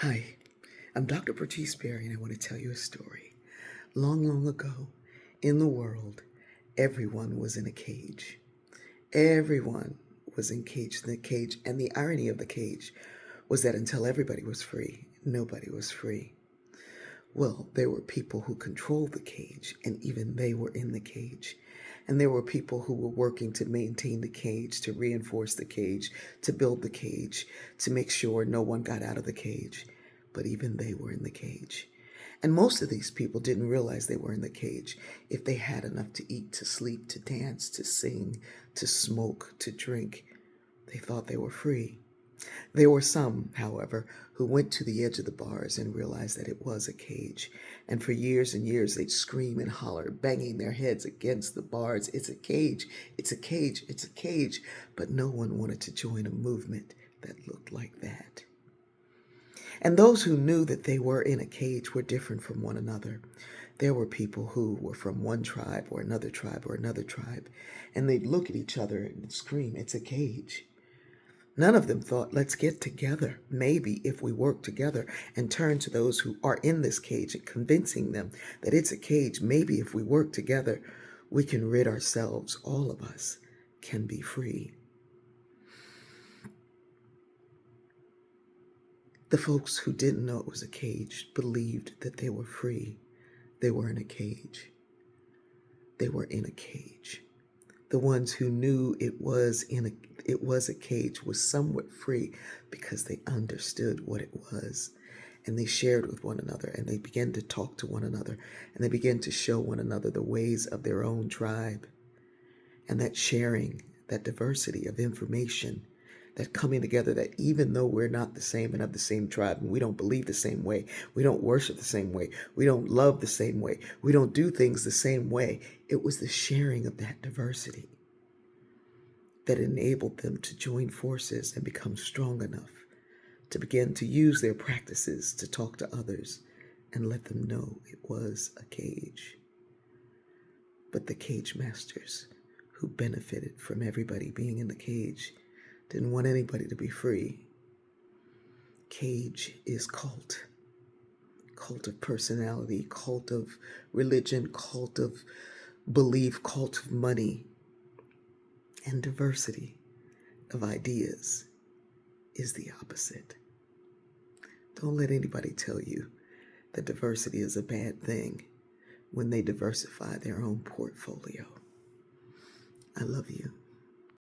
Hi, I'm Dr. Patrice Berry, and I want to tell you a story. Long, long ago, in the world, everyone was in a cage. Everyone was encaged in a cage, and the irony of the cage was that until everybody was free, nobody was free. Well, there were people who controlled the cage, and even they were in the cage. And there were people who were working to maintain the cage, to reinforce the cage, to build the cage, to make sure no one got out of the cage. But even they were in the cage. And most of these people didn't realize they were in the cage if they had enough to eat, to sleep, to dance, to sing, to smoke, to drink. They thought they were free. There were some, however, who went to the edge of the bars and realized that it was a cage. And for years and years, they'd scream and holler, banging their heads against the bars. It's a cage, it's a cage, it's a cage. But no one wanted to join a movement that looked like that. And those who knew that they were in a cage were different from one another. There were people who were from one tribe or another tribe or another tribe, and they'd look at each other and scream, "It's a cage." None of them thought, let's get together. Maybe if we work together and turn to those who are in this cage and convincing them that it's a cage, maybe if we work together, we can rid ourselves, all of us can be free. The folks who didn't know it was a cage believed that they were free. They were in a cage. They were in a cage. The ones who knew it was a cage was somewhat free because they understood what it was, and they shared with one another, and they began to talk to one another, and they began to show one another the ways of their own tribe. And that sharing, that diversity of information, that coming together, that even though we're not the same and of the same tribe, and we don't believe the same way, we don't worship the same way, we don't love the same way, we don't do things the same way, it was the sharing of that diversity that enabled them to join forces and become strong enough to begin to use their practices to talk to others and let them know it was a cage. But the cage masters, who benefited from everybody being in the cage, didn't want anybody to be free. Cage is cult of personality, cult of religion, cult of belief, cult of money, and diversity of ideas is the opposite. Don't let anybody tell you that diversity is a bad thing when they diversify their own portfolio. I love you.